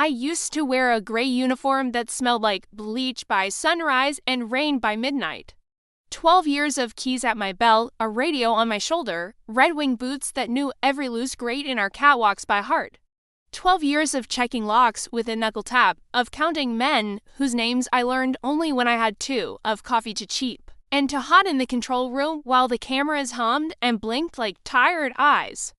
I used to wear a gray uniform that smelled like bleach by sunrise and rain by midnight. 12 years of keys at my belt, a radio on my shoulder, Red Wing boots that knew every loose grate in our catwalks by heart. 12 years of checking locks with a knuckle tap, of counting men whose names I learned only when I had two, of coffee to cheap, and to hot in the control room while the cameras hummed and blinked like tired eyes.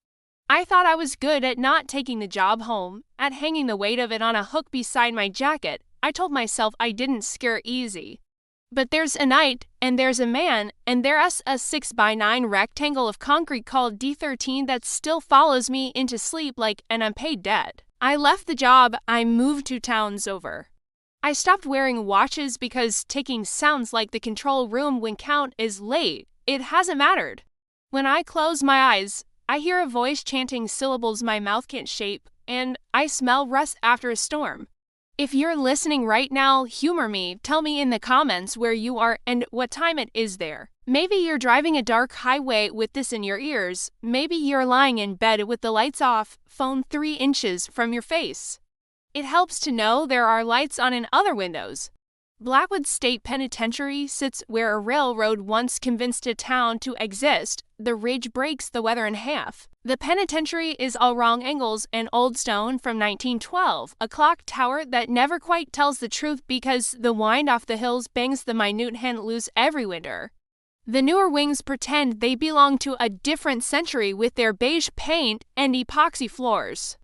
I thought I was good at not taking the job home, at hanging the weight of it on a hook beside my jacket. I told myself I didn't scare easy. But there's a night, and there's a man, and there's a 6x9 rectangle of concrete called D13 that still follows me into sleep like an unpaid debt. I left the job I moved 2 towns over. I stopped wearing watches because ticking sounds like the control room when count is late. It hasn't mattered. When I close my eyes, I hear a voice chanting syllables my mouth can't shape, and I smell rust after a storm. If you're listening right now, humor me. Tell me in the comments where you are and what time it is there. Maybe you're driving a dark highway with this in your ears. Maybe you're lying in bed with the lights off, phone 3 inches from your face. It helps to know there are lights on in other windows. Blackwood State Penitentiary sits where a railroad once convinced a town to exist. The ridge breaks the weather in half. The penitentiary is all wrong angles and old stone from 1912, a clock tower that never quite tells the truth because the wind off the hills bangs the minute hand loose every winter. The newer wings pretend they belong to a different century with their beige paint and epoxy floors.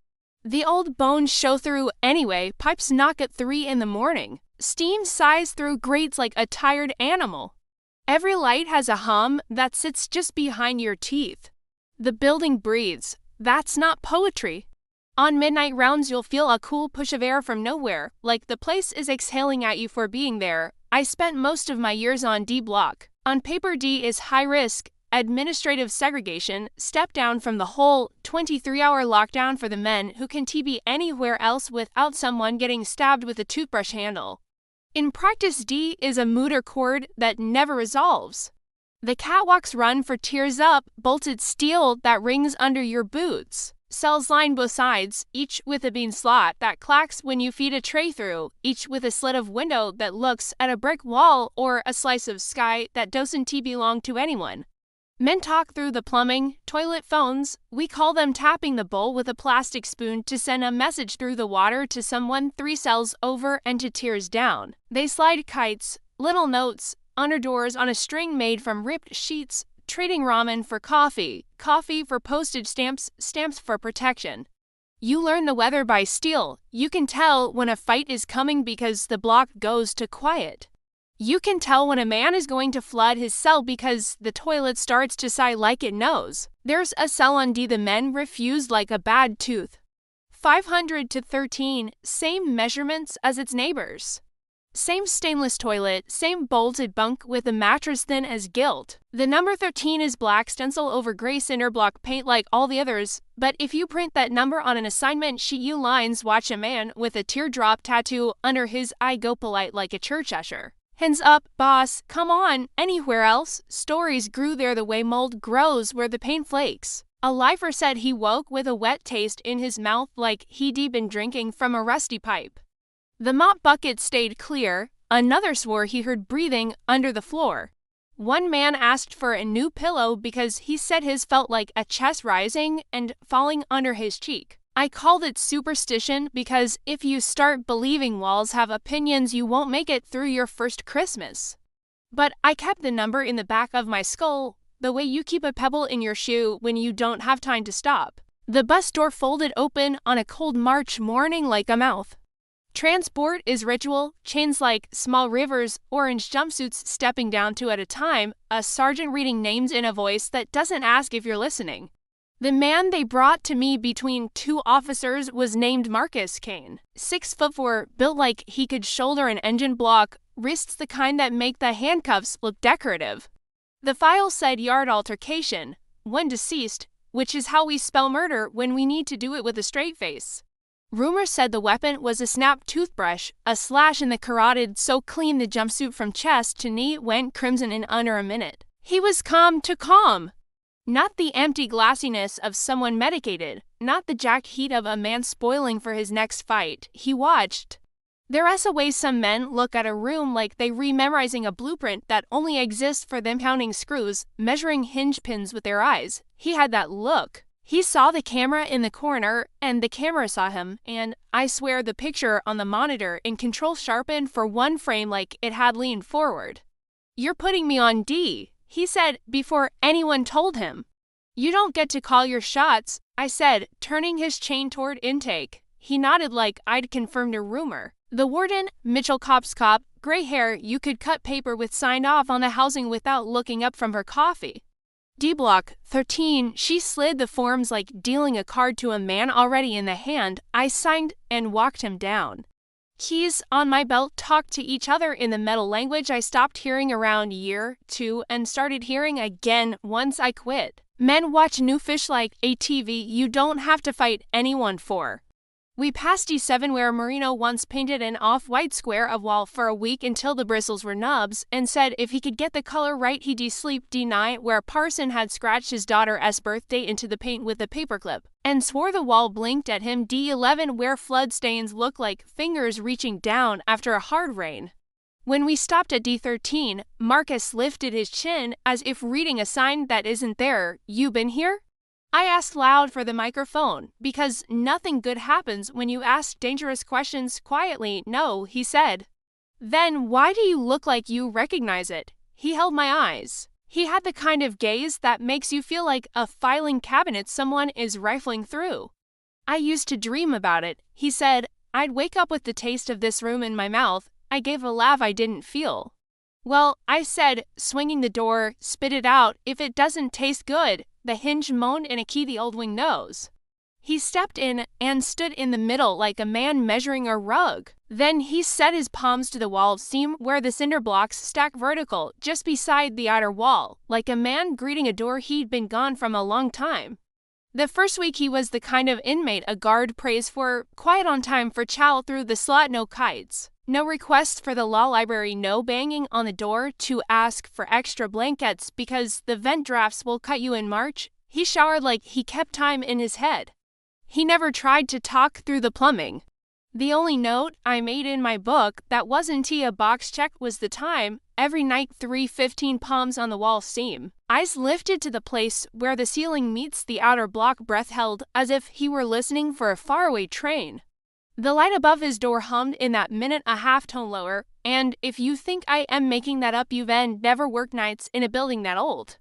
The old bones show through anyway, pipes knock at 3 in the morning. Steam sighs through grates like a tired animal. Every light has a hum that sits just behind your teeth. The building breathes. That's not poetry. On midnight rounds, you'll feel a cool push of air from nowhere, like the place is exhaling at you for being there. I spent most of my years on D block. On paper, D is high risk, administrative segregation, step down from the whole 23-hour lockdown for the men who can TB anywhere else without someone getting stabbed with a toothbrush handle. In practice, D is a mooter cord that never resolves. The catwalks run for tears up, bolted steel that rings under your boots. Cells line both sides, each with a bean slot that clacks when you feed a tray through, each with a slit of window that looks at a brick wall or a slice of sky that doesn't belong to anyone. Men talk through the plumbing, toilet phones. We call them tapping the bowl with a plastic spoon to send a message through the water to someone 3 cells over and to tears down. They slide kites, little notes, under doors on a string made from ripped sheets, trading ramen for coffee, coffee for postage stamps, stamps for protection. You learn the weather by steel. You can tell when a fight is coming because the block goes to quiet. You can tell when a man is going to flood his cell because the toilet starts to sigh like it knows. There's a cell on D the men refuse like a bad tooth. 500 to 13, same measurements as its neighbors. Same stainless toilet, same bolted bunk with a mattress thin as gilt. The number 13 is black stencil over gray cinder block paint like all the others, but if you print that number on an assignment sheet you lines watch a man with a teardrop tattoo under his eye go polite like a church usher. Hands up, boss, come on, anywhere else? Stories grew there the way mold grows where the paint flakes. A lifer said he woke with a wet taste in his mouth like he'd been drinking from a rusty pipe. The mop bucket stayed clear. Another swore he heard breathing under the floor. One man asked for a new pillow because he said his felt like a chest rising and falling under his cheek. I called it superstition because if you start believing walls have opinions, you won't make it through your first Christmas. But I kept the number in the back of my skull, the way you keep a pebble in your shoe when you don't have time to stop. The bus door folded open on a cold March morning like a mouth. Transport is ritual, chains like small rivers, orange jumpsuits stepping down 2 at a time, a sergeant reading names in a voice that doesn't ask if you're listening. The man they brought to me between 2 officers was named Marcus Kane. 6'4", built like he could shoulder an engine block, wrists the kind that make the handcuffs look decorative. The file said yard altercation, 1 deceased, which is how we spell murder when we need to do it with a straight face. Rumors said the weapon was a snap toothbrush, a slash in the carotid so clean the jumpsuit from chest to knee went crimson in under a minute. He was calm to calm. Not the empty glassiness of someone medicated, not the jack heat of a man spoiling for his next fight. He watched. There's a way some men look at a room like they rememorizing a blueprint that only exists for them counting screws, measuring hinge pins with their eyes. He had that look. He saw the camera in the corner, and the camera saw him, and I swear the picture on the monitor in control sharpened for one frame like it had leaned forward. "You're putting me on D," he said before anyone told him. "You don't get to call your shots," I said, turning his chain toward intake. He nodded like I'd confirmed a rumor. The warden, Mitchell Cop's cop, gray hair, you could cut paper with signed off on the housing without looking up from her coffee. D block 13, she slid the forms like dealing a card to a man already in the hand. I signed and walked him down. Keys on my belt talked to each other in the metal language I stopped hearing around year 2 and started hearing again once I quit. Men watch new fish like a TV you don't have to fight anyone for. We passed D7 where Marino once painted an off-white square of wall for a week until the bristles were nubs and said if he could get the color right he'd sleep. D9 where Parson had scratched his daughter's birthday into the paint with a paperclip and swore the wall blinked at him. D11 where flood stains look like fingers reaching down after a hard rain. When we stopped at D13, Marcus lifted his chin as if reading a sign that isn't there. "You been here?" I asked loud for the microphone, because nothing good happens when you ask dangerous questions quietly. "No," he said. "Then why do you look like you recognize it?" He held my eyes. He had the kind of gaze that makes you feel like a filing cabinet someone is rifling through. "I used to dream about it," he said. "I'd wake up with the taste of this room in my mouth." I gave a laugh I didn't feel. "Well," I said, swinging the door, "spit it out if it doesn't taste good." The hinge moaned in a key the old wing knows. He stepped in and stood in the middle like a man measuring a rug. Then he set his palms to the wall seam where the cinder blocks stack vertical just beside the outer wall, like a man greeting a door he'd been gone from a long time. The first week he was the kind of inmate a guard prays for, quiet on time for chow through the slot, no kites. No requests for the law library, no banging on the door to ask for extra blankets because the vent drafts will cut you in March. He showered like he kept time in his head. He never tried to talk through the plumbing. The only note I made in my book that wasn't a box check was the time. Every night 3:15 palms on the wall seam. Eyes lifted to the place where the ceiling meets the outer block, breath held as if he were listening for a faraway train. The light above his door hummed in that minute a half tone lower, and if you think I am making that up you've never worked nights in a building that old.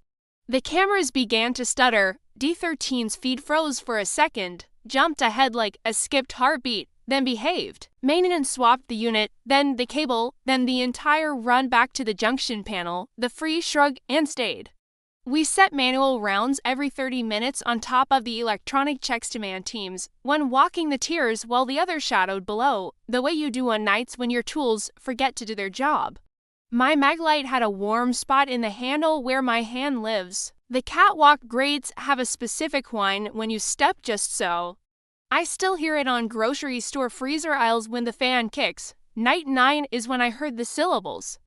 The cameras began to stutter. D13's feed froze for a second, jumped ahead like a skipped heartbeat, then behaved. Maintenance swapped the unit, then the cable, then the entire run back to the junction panel, the free shrug and stayed. We set manual rounds every 30 minutes on top of the electronic checks to man teams, one walking the tiers while the other shadowed below, the way you do on nights when your tools forget to do their job. My maglite had a warm spot in the handle where my hand lives. The catwalk grades have a specific whine when you step just so. I still hear it on grocery store freezer aisles when the fan kicks. Night 9 is when I heard the syllables.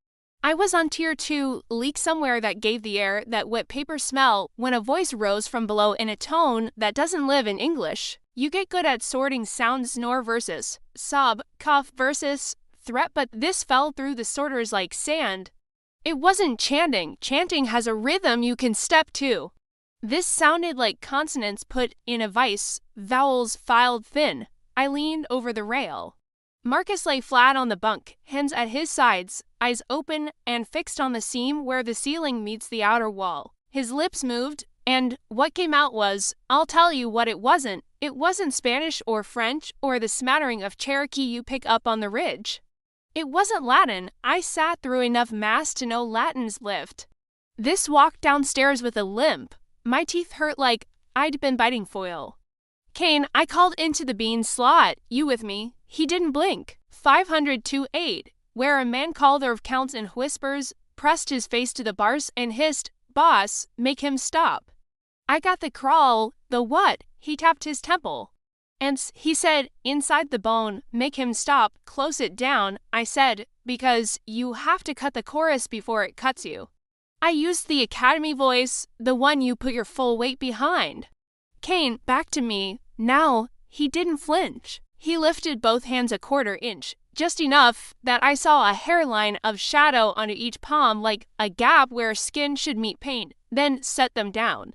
I was on tier 2, leak somewhere that gave the air that wet paper smell when a voice rose from below in a tone that doesn't live in English. You get good at sorting sound, snore versus sob, cough versus threat, but this fell through the sorters like sand. It wasn't chanting. Chanting has a rhythm you can step to. This sounded like consonants put in a vice, vowels filed thin. I leaned over the rail. Marcus lay flat on the bunk, hands at his sides, eyes open and fixed on the seam where the ceiling meets the outer wall. His lips moved, and what came out was, I'll tell you what it wasn't. It wasn't Spanish or French or the smattering of Cherokee you pick up on the ridge. It wasn't Latin. I sat through enough mass to know Latin's lift. This walked downstairs with a limp. My teeth hurt like I'd been biting foil. "Kane," I called into the bean slot. "You with me?" He didn't blink. 502-8, where a man called their counts in whispers, pressed his face to the bars and hissed, "Boss, make him stop." I got the crawl. The what? He tapped his temple. And he said, "Inside the bone, make him stop, close it down." I said, "Because you have to cut the chorus before it cuts you." I used the Academy voice, the one you put your full weight behind. Kane, back to me. Now, he didn't flinch. He lifted both hands a quarter inch, just enough that I saw a hairline of shadow under each palm like a gap where skin should meet paint, then set them down.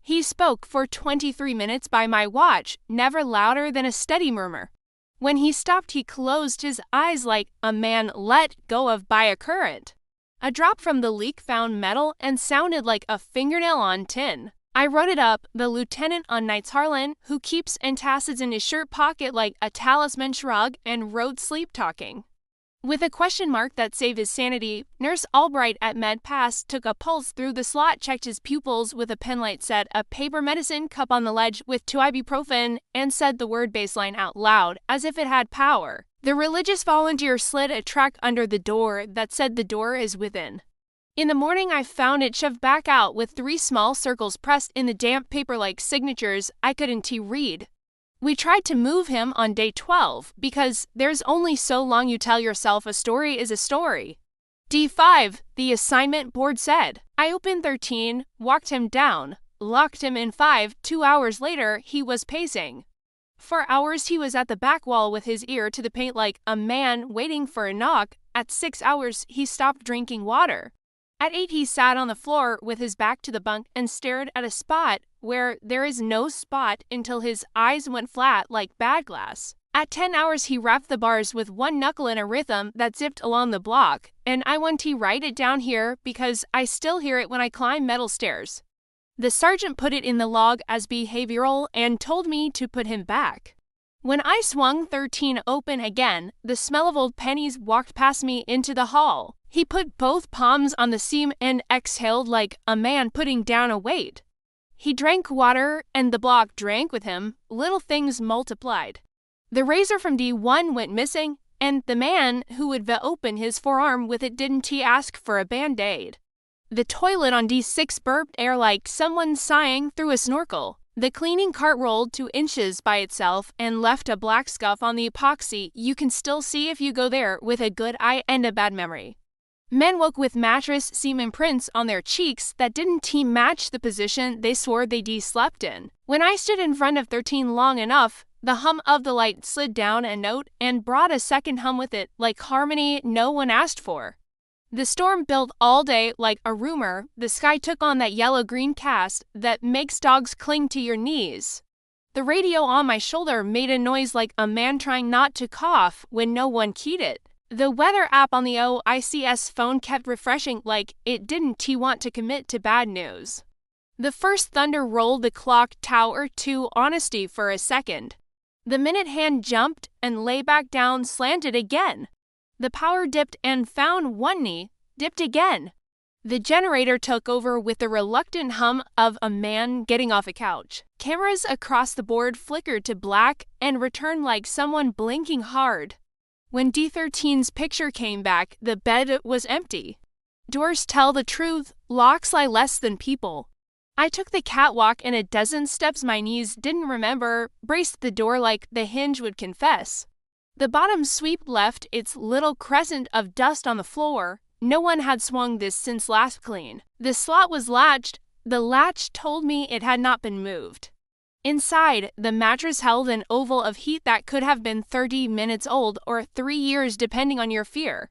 He spoke for 23 minutes by my watch, never louder than a steady murmur. When he stopped, he closed his eyes like a man let go of by a current. A drop from the leak found metal and sounded like a fingernail on tin. I wrote it up, the lieutenant on Knights Harlan, who keeps antacids in his shirt pocket like a talisman shrug, and wrote sleep talking. With a question mark that saved his sanity, Nurse Albright at MedPass took a pulse through the slot, checked his pupils with a penlight, set a paper medicine cup on the ledge with 2 ibuprofen, and said the word baseline out loud, as if it had power. The religious volunteer slid a track under the door that said the door is within. In the morning, I found it shoved back out with 3 small circles pressed in the damp paper like signatures I couldn't read. We tried to move him on day 12 because there's only so long you tell yourself a story is a story. D5, the assignment board said. I opened 13, walked him down, locked him in 5. 2 hours later, he was pacing. For hours, he was at the back wall with his ear to the paint like a man waiting for a knock. At 6 hours, he stopped drinking water. At 8, he sat on the floor with his back to the bunk and stared at a spot where there is no spot until his eyes went flat like bad glass. At 10 hours, he rapped the bars with 1 knuckle in a rhythm that zipped along the block, and I want to write it down here because I still hear it when I climb metal stairs. The sergeant put it in the log as behavioral and told me to put him back. When I swung 13 open again, the smell of old pennies walked past me into the hall. He put both palms on the seam and exhaled like a man putting down a weight. He drank water, and the block drank with him. Little things multiplied. The razor from D1 went missing, and the man who would open his forearm with it didn't ask for a band-aid. The toilet on D6 burped air like someone sighing through a snorkel. The cleaning cart rolled 2 inches by itself and left a black scuff on the epoxy you can still see if you go there with a good eye and a bad memory. Men woke with mattress seam imprints on their cheeks that didn't match the position they swore they slept in. When I stood in front of 13 long enough, the hum of the light slid down a note and brought a second hum with it, like harmony no one asked for. The storm built all day like a rumor. The sky took on that yellow-green cast that makes dogs cling to your knees. The radio on my shoulder made a noise like a man trying not to cough when no one keyed it. The weather app on the OICS phone kept refreshing like it didn't want to commit to bad news. The first thunder rolled the clock tower to honesty for a second. The minute hand jumped and lay back down, slanted again. The power dipped and found 1 knee, dipped again. The generator took over with the reluctant hum of a man getting off a couch. Cameras across the board flickered to black and returned like someone blinking hard. When D13's picture came back, the bed was empty. Doors tell the truth, locks lie less than people. I took the catwalk and a dozen steps my knees didn't remember, braced the door like the hinge would confess. The bottom sweep left its little crescent of dust on the floor. No one had swung this since last clean. The slot was latched. The latch told me it had not been moved. Inside, the mattress held an oval of heat that could have been 30 minutes old or 3 years depending on your fear.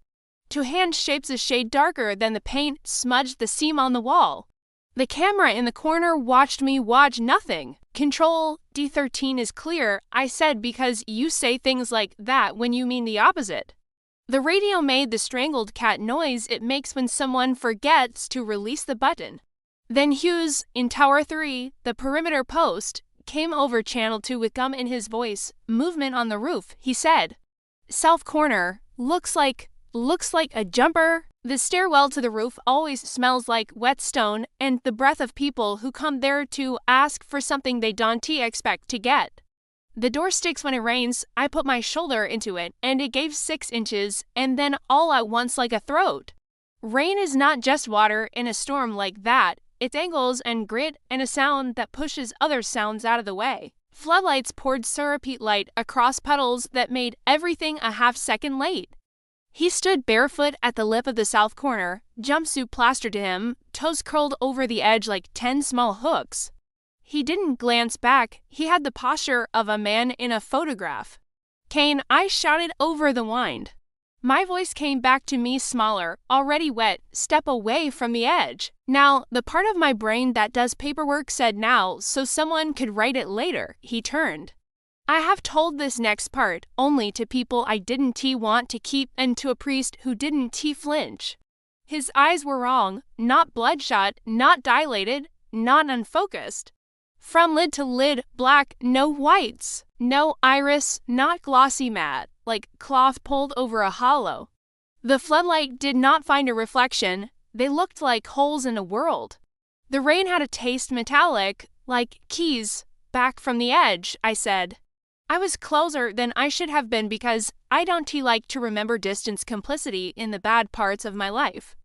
2 hand shapes a shade darker than the paint smudged the seam on the wall. The camera in the corner watched me watch nothing. Control, D13 is clear, I said because you say things like that when you mean the opposite. The radio made the strangled cat noise it makes when someone forgets to release the button. Then Hughes, in Tower 3, the perimeter post, came over Channel 2 with gum in his voice. Movement on the roof, he said. South corner, looks like a jumper. The stairwell to the roof always smells like wet stone and the breath of people who come there to ask for something they don't expect to get. The door sticks when it rains. I put my shoulder into it and it gave 6 inches and then all at once like a throat. Rain is not just water in a storm like that. It's angles and grit and a sound that pushes other sounds out of the way. Floodlights poured syrupy light across puddles that made everything a half second late. He stood barefoot at the lip of the south corner, jumpsuit plastered to him, toes curled over the edge like 10 small hooks. He didn't glance back, he had the posture of a man in a photograph. "Kane," I shouted over the wind. My voice came back to me smaller, already wet, step away from the edge. Now, the part of my brain that does paperwork said now, so someone could write it later. He turned. I have told this next part only to people I didn't want to keep and to a priest who didn't flinch. His eyes were wrong, not bloodshot, not dilated, not unfocused. From lid to lid, black, no whites, no iris, not glossy matte, like cloth pulled over a hollow. The floodlight did not find a reflection, they looked like holes in a world. The rain had a taste metallic, like keys, back from the edge, I said. I was closer than I should have been because I don't like to remember distance complicity in the bad parts of my life.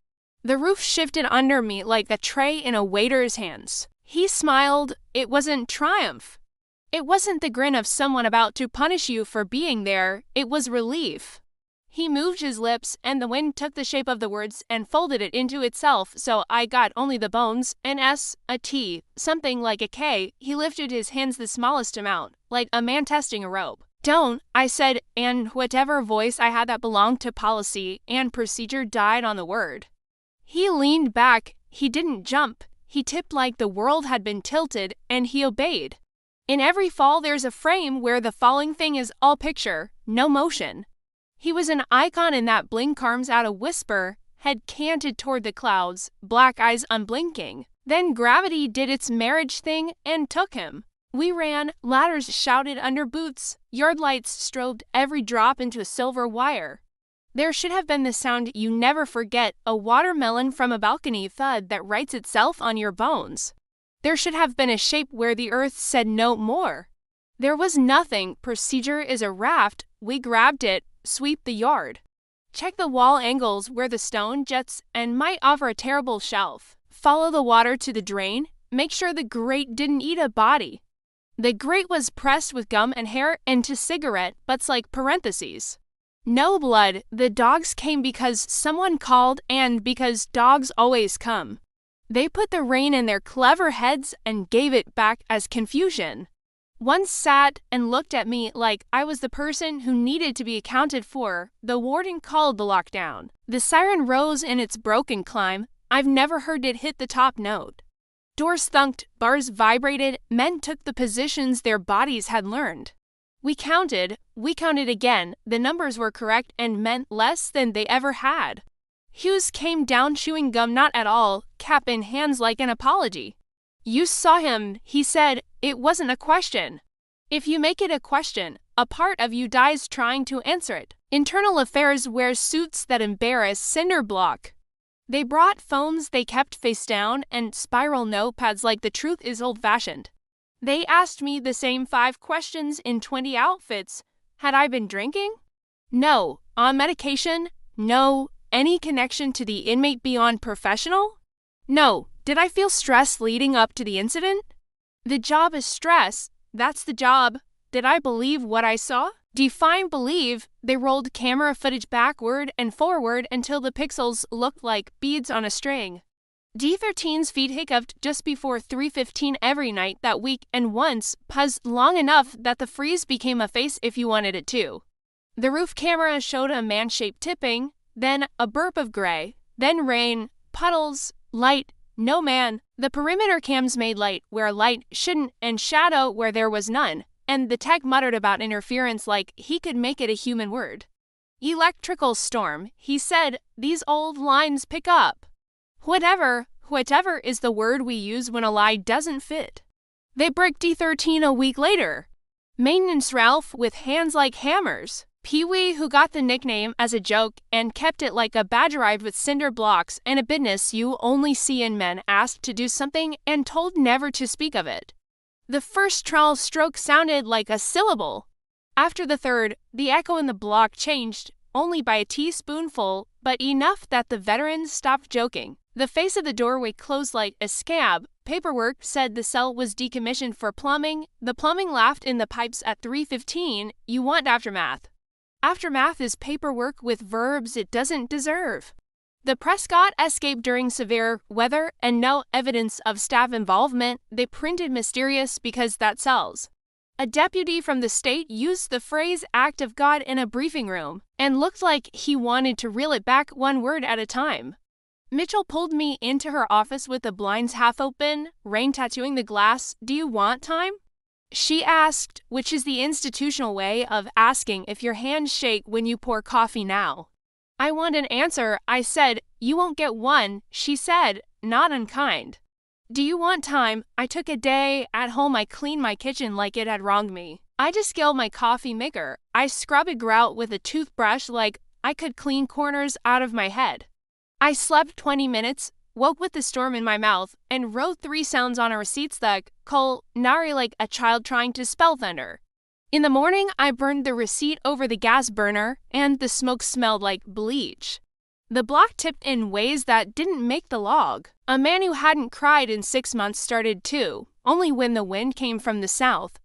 The roof shifted under me like a tray in a waiter's hands. He smiled. It wasn't triumph. It wasn't the grin of someone about to punish you for being there, it was relief. He moved his lips, and the wind took the shape of the words and folded it into itself, so I got only the bones, an S, a T, something like a K. He lifted his hands the smallest amount, like a man testing a rope. "Don't," I said, and whatever voice I had that belonged to policy and procedure died on the word. He leaned back, he didn't jump, he tipped like the world had been tilted, and he obeyed. In every fall there's a frame where the falling thing is all picture, no motion. He was an icon in that blink arms out a whisper, head canted toward the clouds, black eyes unblinking. Then gravity did its marriage thing and took him. We ran, ladders shouted under boots, yard lights strobed every drop into a silver wire. There should have been the sound you never forget, a watermelon from a balcony thud that writes itself on your bones. There should have been a shape where the earth said no more. There was nothing. Procedure is a raft. We grabbed it. Sweep the yard. Check the wall angles where the stone jets and might offer a terrible shelf. Follow the water to the drain. Make sure the grate didn't eat a body. The grate was pressed with gum and hair and to cigarette butts like parentheses. No blood. The dogs came because someone called and because dogs always come. They put the rain in their clever heads and gave it back as confusion. One sat and looked at me like I was the person who needed to be accounted for. The warden called the lockdown. The siren rose in its broken climb. I've never heard it hit the top note. Doors thunked, bars vibrated, men took the positions their bodies had learned. We counted again. The numbers were correct and meant less than they ever had. Hughes came down chewing gum not at all, cap in hands like an apology. "You saw him," he said. "It wasn't a question. If you make it a question, a part of you dies trying to answer it. Internal Affairs wears suits that embarrass cinder block." They brought phones they kept face down and spiral notepads like the truth is old-fashioned. They asked me the same 5 questions in 20 outfits. Had I been drinking? No. On medication? No. Any connection to the inmate beyond professional? No. Did I feel stress leading up to the incident? The job is stress. That's the job. Did I believe what I saw? Define believe. They rolled camera footage backward and forward until the pixels looked like beads on a string. D13's feed hiccuped just before 3:15 every night that week and once paused long enough that the freeze became a face if you wanted it to. The roof camera showed a man-shaped tipping, then a burp of gray, then rain, puddles, light, no man. The perimeter cams made light where light shouldn't and shadow where there was none, and the tech muttered about interference like he could make it a human word. "Electrical storm," he said, "these old lines pick up." Whatever is the word we use when a lie doesn't fit. They bricked D13 a week later. Maintenance Ralph with hands like hammers. Pee-wee, who got the nickname as a joke and kept it like a badge arrived with cinder blocks and a business you only see in men asked to do something and told never to speak of it. The first trowel stroke sounded like a syllable. After the third, the echo in the block changed, only by a teaspoonful, but enough that the veterans stopped joking. The face of the doorway closed like a scab. Paperwork said the cell was decommissioned for plumbing. The plumbing laughed in the pipes at 3:15. You want aftermath. Aftermath is paperwork with verbs it doesn't deserve. The Prescott escaped during severe weather and no evidence of staff involvement. They printed mysterious because that sells. A deputy from the state used the phrase act of God in a briefing room and looked like he wanted to reel it back one word at a time. Mitchell pulled me into her office with the blinds half open, rain tattooing the glass. Do you want time? She asked, which is the institutional way of asking if your hands shake when you pour coffee now. I want an answer. I said, you won't get one. She said, not unkind. Do you want time? I took a day. At home I cleaned my kitchen like it had wronged me. I just scaled my coffee maker. I scrubbed a grout with a toothbrush like I could clean corners out of my head. I slept 20 minutes, woke with the storm in my mouth, and wrote 3 sounds on a receipt stack, call nari like a child trying to spell thunder. In the morning, I burned the receipt over the gas burner, and the smoke smelled like bleach. The block tipped in ways that didn't make the log. A man who hadn't cried in 6 months started to, only when the wind came from the south.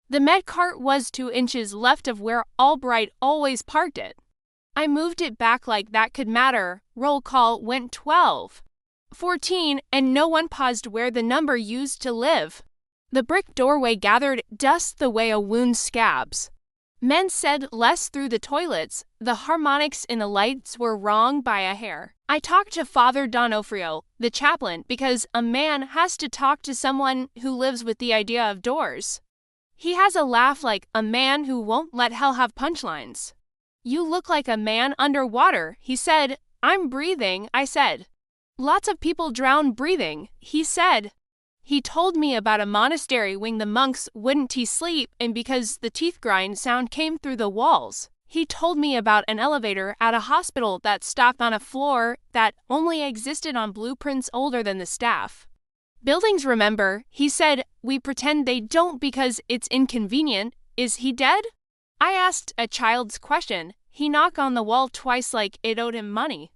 The med cart was 2 inches left of where Albright always parked it. I moved it back like that could matter. Roll call went 12. 14, and no one paused where the number used to live. The brick doorway gathered dust the way a wound scabs. Men said less through the toilets. The harmonics in the lights were wrong by a hair. I talked to Father Donofrio, the chaplain, because a man has to talk to someone who lives with the idea of doors. He has a laugh like a man who won't let hell have punchlines. You look like a man underwater, he said. I'm breathing, I said. Lots of people drown breathing, he said. He told me about a monastery where the monks wouldn't sleep and because the teeth grind sound came through the walls. He told me about an elevator at a hospital that stopped on a floor that only existed on blueprints older than the staff. Buildings remember, he said, we pretend they don't because it's inconvenient. Is he dead? I asked a child's question. He knocked on the wall twice like it owed him money.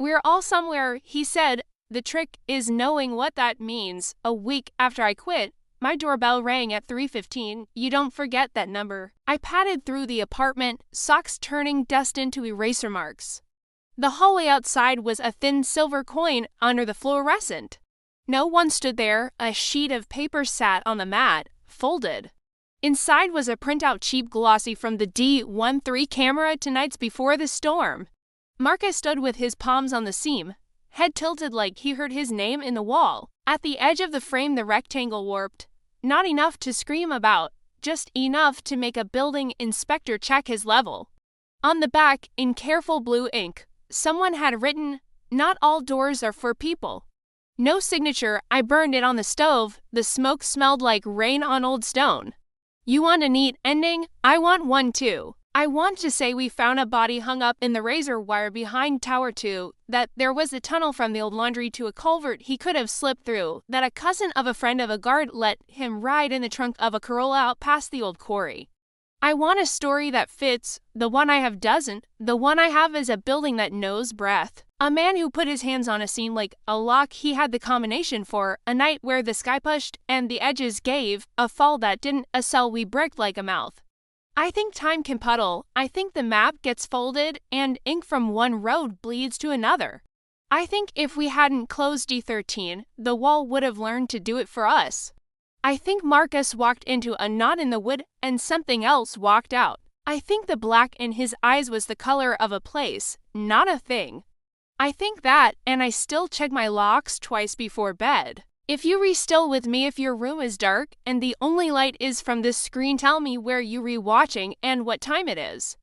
We're all somewhere, he said. The trick is knowing what that means. A week after I quit, my doorbell rang at 3:15. You don't forget that number. I padded through the apartment, socks turning dust into eraser marks. The hallway outside was a thin silver coin under the fluorescent. No one stood there. A sheet of paper sat on the mat, folded. Inside was a printout cheap glossy from the D13 camera 2 nights before the storm. Marcus stood with his palms on the seam, head tilted like he heard his name in the wall. At the edge of the frame the rectangle warped. Not enough to scream about, just enough to make a building inspector check his level. On the back, in careful blue ink, someone had written, not all doors are for people. No signature. I burned it on the stove. The smoke smelled like rain on old stone. You want a neat ending? I want one too. I want to say we found a body hung up in the razor wire behind Tower 2, that there was a tunnel from the old laundry to a culvert he could have slipped through, that a cousin of a friend of a guard let him ride in the trunk of a Corolla out past the old quarry. I want a story that fits. The one I have doesn't. The one I have is a building that knows breath. A man who put his hands on a scene like a lock he had the combination for, a night where the sky pushed and the edges gave, a fall that didn't, a cell we bricked like a mouth. I think time can puddle. I think the map gets folded and ink from one road bleeds to another. I think if we hadn't closed D13, the wall would have learned to do it for us. I think Marcus walked into a knot in the wood and something else walked out. I think the black in his eyes was the color of a place, not a thing. I think that, and I still check my locks twice before bed. If you re-still with me if your room is dark and the only light is from this screen, tell me where you re-watching and what time it is.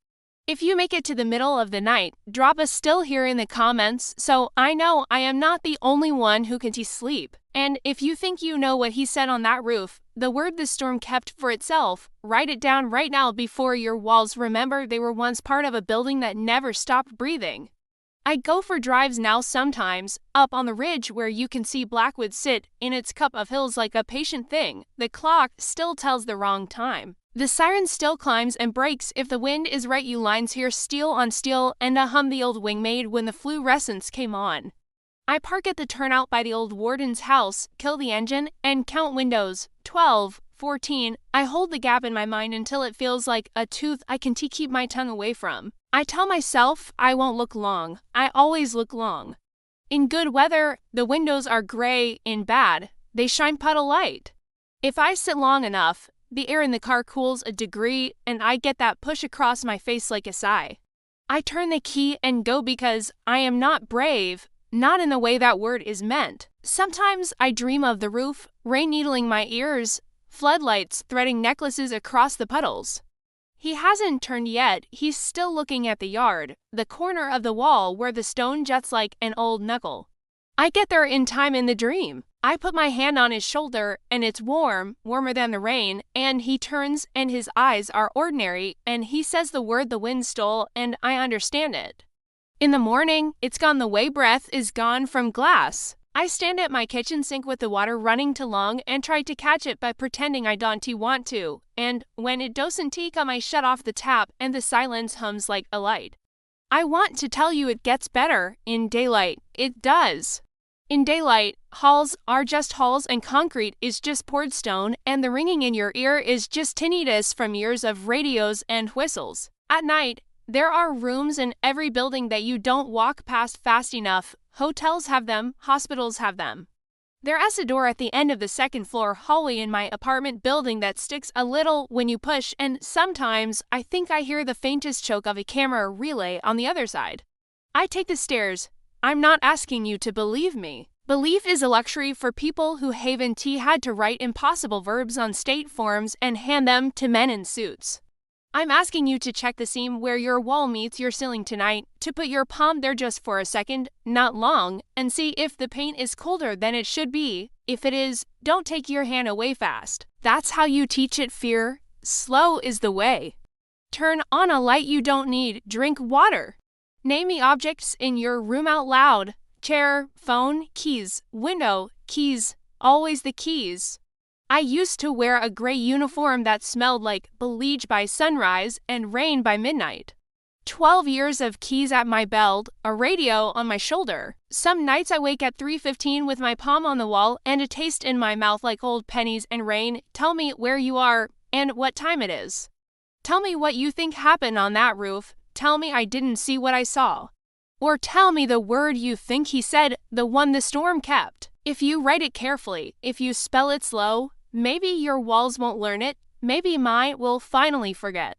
If you make it to the middle of the night, drop a still here in the comments so I know I am not the only one who can sleep. And if you think you know what he said on that roof, the word the storm kept for itself, write it down right now before your walls remember they were once part of a building that never stopped breathing. I go for drives now sometimes, up on the ridge where you can see Blackwood sit in its cup of hills like a patient thing. The clock still tells the wrong time. The siren still climbs and breaks if the wind is right. You lines hear steel on steel and a hum the old wing made when the fluorescence came on. I park at the turnout by the old warden's house, kill the engine, and count windows. 12, 14. I hold the gap in my mind until it feels like a tooth I can keep my tongue away from. I tell myself I won't look long. I always look long. In good weather, the windows are gray. In bad, they shine puddle light. If I sit long enough, the air in the car cools a degree and I get that push across my face like a sigh. I turn the key and go because I am not brave, not in the way that word is meant. Sometimes I dream of the roof, rain needling my ears, floodlights threading necklaces across the puddles. He hasn't turned yet, he's still looking at the yard, the corner of the wall where the stone juts like an old knuckle. I get there in time in the dream. I put my hand on his shoulder and it's warm, warmer than the rain, and he turns and his eyes are ordinary and he says the word the wind stole and I understand it. In the morning, it's gone the way breath is gone from glass. I stand at my kitchen sink with the water running too long and try to catch it by pretending I don't want to, and when it doesn't come I shut off the tap and the silence hums like a light. I want to tell you it gets better. In daylight, it does. In daylight, halls are just halls and concrete is just poured stone and the ringing in your ear is just tinnitus from years of radios and whistles. At night, there are rooms in every building that you don't walk past fast enough. Hotels have them, hospitals have them. There's a door at the end of the second floor hallway in my apartment building that sticks a little when you push, and sometimes I think I hear the faintest choke of a camera relay on the other side. I take the stairs. I'm not asking you to believe me. Belief is a luxury for people who haven't had to write impossible verbs on state forms and hand them to men in suits. I'm asking you to check the seam where your wall meets your ceiling tonight, to put your palm there just for a second, not long, and see if the paint is colder than it should be. If it is, don't take your hand away fast. That's how you teach it fear. Slow is the way. Turn on a light you don't need. Drink water. Name the objects in your room out loud. Chair, phone, keys, window, keys, always the keys. I used to wear a gray uniform that smelled like bleach by sunrise and rain by midnight. 12 years of keys at my belt, a radio on my shoulder. Some nights I wake at 3:15 with my palm on the wall and a taste in my mouth like old pennies and rain. Tell me where you are and what time it is. Tell me what you think happened on that roof. Tell me I didn't see what I saw. Or tell me the word you think he said, the one the storm kept. If you write it carefully, if you spell it slow, maybe your walls won't learn it, maybe mine will finally forget.